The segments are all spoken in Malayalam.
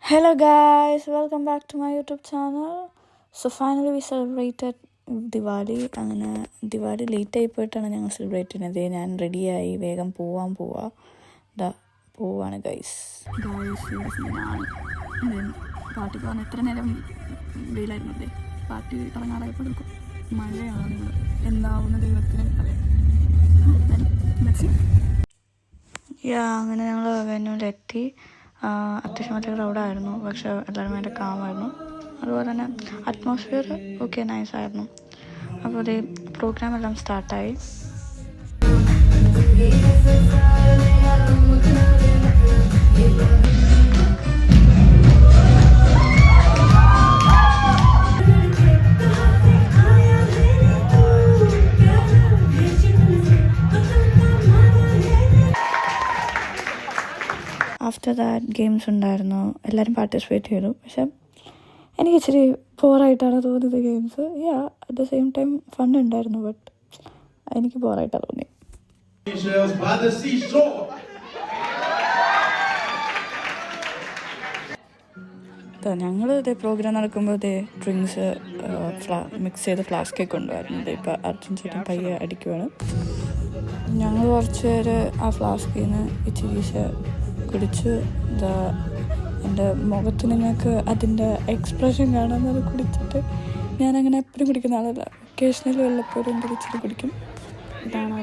Hello guys, welcome back to my YouTube channel. So finally we celebrated Diwali. അങ്ങനെ ദിവാലി ലേറ്റ് ആയി പോയിട്ടാണ് ഞങ്ങൾ സെലിബ്രേറ്റ് ചെയ്യുന്നത്. ഞാൻ റെഡിയായി വേഗം പോവാണ് ഗൈസ്. പാർട്ടിക്ക് വന്ന് എത്ര നേരം വെയിലായിരുന്നല്ലേ, പാർട്ടി ഇറങ്ങാറായപ്പോഴേക്കും മഴയാണ്. എന്താവുന്ന ദൈവത്തിന് പറയാം. അങ്ങനെ ഞങ്ങൾ വെന്യൂലെത്തി. അത്യാവശ്യം വലിയ ക്രൗഡായിരുന്നു, പക്ഷെ എല്ലാവരും ഭയങ്കര കാമായിരുന്നു. അതുപോലെ തന്നെ അറ്റ്മോസ്ഫിയർ ഒക്കെ നൈസായിരുന്നു. അപ്പോൾ അത് പ്രോഗ്രാം എല്ലാം സ്റ്റാർട്ടായി. ആഫ്റ്റർ ദാറ്റ് ഗെയിംസ് ഉണ്ടായിരുന്നു. എല്ലാവരും പാർട്ടിസിപ്പേറ്റ് ചെയ്തു. പക്ഷെ എനിക്ക് ഇച്ചിരി ബോറായിട്ടാണ് തോന്നിയത് games. At the same time fun ഉണ്ടായിരുന്നു, ബട്ട് എനിക്ക് ബോറായിട്ടാണ് തോന്നി. ഞങ്ങൾ ഇതേ പ്രോഗ്രാം നടക്കുമ്പോൾ ഇതേ ഡ്രിങ്ക്സ് മിക്സ് ചെയ്ത് ഫ്ലാസ്കൊക്കെ കൊണ്ടുവരുന്നത്. ഇപ്പോൾ അർജുൻ ചേട്ടൻ പയ്യെ അടിക്കുവാണ്. ഞങ്ങൾ കുറച്ച് പേര് ആ ഫ്ലാസ്കിൽ നിന്ന് ഇച്ചിരി കുടിച്ച്. എൻ്റെ മുഖത്ത് നിങ്ങൾക്ക് അതിൻ്റെ എക്സ്പ്രഷൻ കാണാമെന്നത് കുടിച്ചിട്ട്. ഞാനങ്ങനെ എപ്പോഴും കുടിക്കുന്ന ആളല്ല, ഒക്കേഷണലി വല്ലപ്പോഴും ഇച്ചിരി കുടിക്കും. ഇതാണ്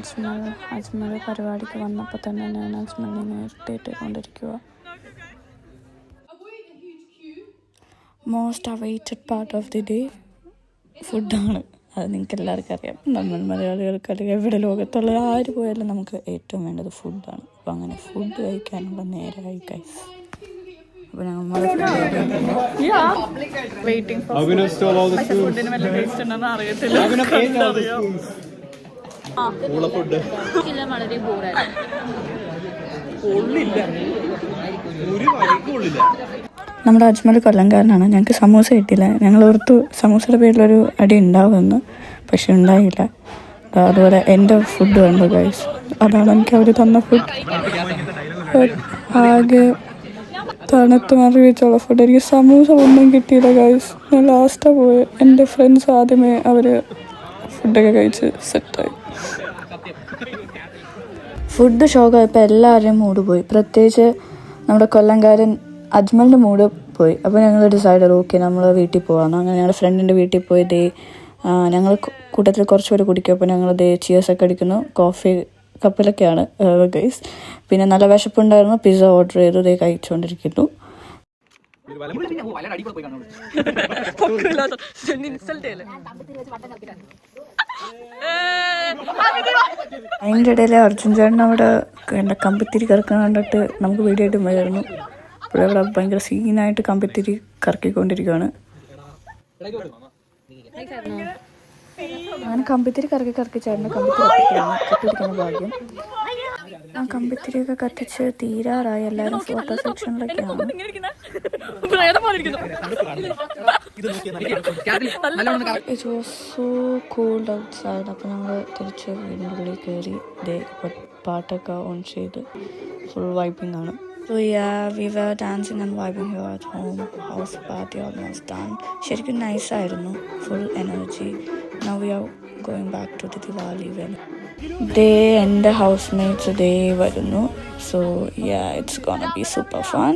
അജ്മൽ പരിപാടിക്ക് വന്നപ്പോൾ തന്നെ ഞാൻ അജ്മലിനെ ഇറിറ്റേറ്റ് കൊണ്ടിരിക്കുക. Most awaited part of the day ഫുഡാണ്. അത് നിങ്ങൾക്ക് എല്ലാവർക്കും അറിയാം. നമ്മൾ മലയാളികൾക്ക് അല്ലെങ്കിൽ എവിടെ ലോകത്തുള്ള ആര് പോയാലും നമുക്ക് ഏറ്റവും വേണ്ടത് ഫുഡാണ്. അപ്പോൾ അങ്ങനെ ഫുഡ് കഴിക്കാനുള്ള നേരമായി ഗൈസ്. അപ്പോൾ ഞങ്ങൾ വെയിറ്റിംഗ് ഫോർ ഫുഡിന് വല്ല ടേസ്റ്റ് ഉണ്ടെന്ന് അറിയത്തില്ല. വളരെ നമ്മുടെ അജ്മൽ കൊല്ലംകാരനാണ്. ഞങ്ങൾക്ക് സമൂസ കിട്ടിയില്ല. ഞങ്ങൾ ഓർത്തു സമൂസയുടെ പേരിലൊരു അടി ഉണ്ടാവുമെന്ന്, പക്ഷെ ഉണ്ടായില്ല. അതുപോലെ എൻ്റെ ഫുഡ് കണ്ടു ഗൈസ്. അതാണ് എനിക്ക് അവർ തന്ന ഫുഡ്. ആകെ തണുത്ത് മാറി വെച്ചുള്ള ഫുഡ്. എനിക്ക് സമൂസ ഒന്നും കിട്ടിയില്ല ഗൈസ്. ഞാൻ ലാസ്റ്റാണ് പോയത്. എൻ്റെ ഫ്രണ്ട്സ് ആദ്യമേ അവർ ഫുഡൊക്കെ കഴിച്ച് സെറ്റായി. ഫുഡ് ഷോക്കായപ്പോൾ എല്ലാവരുടെയും മൂഡ് പോയി. പ്രത്യേകിച്ച് നമ്മുടെ കൊല്ലംകാരൻ അജ്മലിൻ്റെ മൂഡ് പോയി. അപ്പോൾ ഞങ്ങൾ ഡിസൈഡ് ചെയ്തു, ഓക്കെ നമ്മൾ വീട്ടിൽ പോകാമെന്ന്. അങ്ങനെ ഞങ്ങളുടെ ഫ്രണ്ടിൻ്റെ വീട്ടിൽ പോയി ഞങ്ങൾ കൂട്ടത്തിൽ കുറച്ച് പേര് കുടിക്കും. അപ്പോൾ ഞങ്ങൾ ചിയേഴ്സൊക്കെ അടിക്കുന്നു. കോഫി കപ്പിലൊക്കെയാണ് ഗൈസ്. പിന്നെ നല്ല വിശപ്പുണ്ടായിരുന്നു. പിസ്സ ഓർഡർ ചെയ്തു. കഴിച്ചുകൊണ്ടിരിക്കുന്നു. അതിൻ്റെ ഇടയിൽ അർജുൻ ചേട്ടൻ അവിടെ എൻ്റെ കമ്പിത്തിരി കറക്കണം കണ്ടിട്ട് നമുക്ക് വീഡിയോ ആയിട്ട് വരുന്നു. അപ്പോൾ ഇവിടെ ഭയങ്കര സീനായിട്ട് കമ്പിത്തിരി കറക്കിക്കൊണ്ടിരിക്കുകയാണ്. അങ്ങനെ കമ്പിത്തിരി കറക്കി ചേട്ടൻ്റെ കമ്പിത്തിരി കത്തിപ്പിടിക്കുന്ന ഭാഗ്യം. ആ കമ്പിത്തിരിയൊക്കെ കത്തിച്ച് തീരാറായി. എല്ലാവരും ഫോട്ടോ സെക്ഷനിലൊക്കെയാണ്. It was so cold outside. അപ്പോൾ ഞങ്ങൾ തിരിച്ച് വീടിൻ്റെ ഉള്ളിൽ കയറി പാട്ടൊക്കെ ഓൺ ചെയ്ത് ഫുൾ വൈബിങ് ആണ്. So we were dancing and vibing here at home. House party almost done. ശരിക്കും നൈസായിരുന്നു, full energy. Now we are going back to the Diwali event. എൻ്റെ ഹൗസ്മേറ്റ്സ് വരുന്നു. So it's gonna be super fun.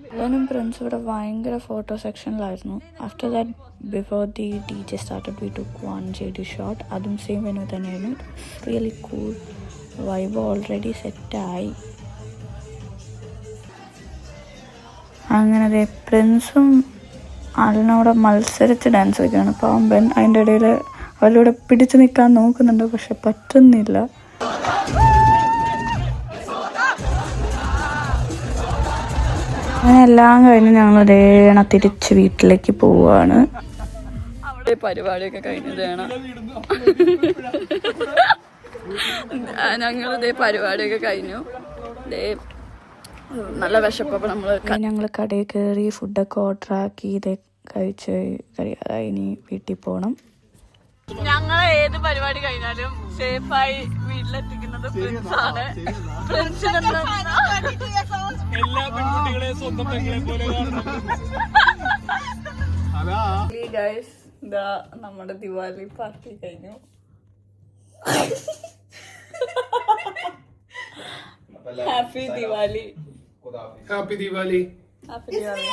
എല്ലാവരും ഫ്രണ്ട്സ് ഇവിടെ ഭയങ്കര ഫോട്ടോ സെക്ഷനിലായിരുന്നു. After that before the DJ started we took one JD shot. അതും സെയിം വെന്യൂ തന്നെയായിരുന്നു. Really cool. വൈബ് ഓൾറെഡി സെറ്റായി. അങ്ങനെ പ്രിൻസും അതിനോടെ മത്സരിച്ച് ഡാൻസ് കളിക്കുകയാണ്. പാമ്പൻ അതിൻ്റെ ഇടയിൽ അവരിലൂടെ പിടിച്ചു നിൽക്കാൻ നോക്കുന്നുണ്ട്, പക്ഷെ പറ്റുന്നില്ല. അങ്ങനെ എല്ലാം കഴിഞ്ഞ് ഞങ്ങൾ തിരിച്ച് വീട്ടിലേക്ക് പോവുകയാണ്. അവിടെ പരിപാടിയൊക്കെ കഴിഞ്ഞതാണ്. ഞങ്ങളിതേ പരിപാടിയൊക്കെ കഴിഞ്ഞു. നല്ല വിശപ്പപ്പോൾ ഞങ്ങൾ കടയിൽ കയറി ഫുഡൊക്കെ ഓർഡർ ആക്കി കഴിച്ച് കഴിയാറായി. ഇനി വീട്ടിൽ പോകണം. ഞങ്ങളെ ഏത് പരിപാടി കഴിഞ്ഞാലും സേഫായി വീട്ടിലെത്തിക്കുന്നത് പ്രിൻസ് ആണ്. പ്രിൻസിന് എല്ലാ പെൺകുട്ടികളെയും സ്വന്തം പെങ്ങളെ പോലെ ഗൈസ് ഇതാ നമ്മുടെ ദിവാലി പാർട്ടി കഴിഞ്ഞു. Happy Diwali. Happy Diwali. Happy Diwali.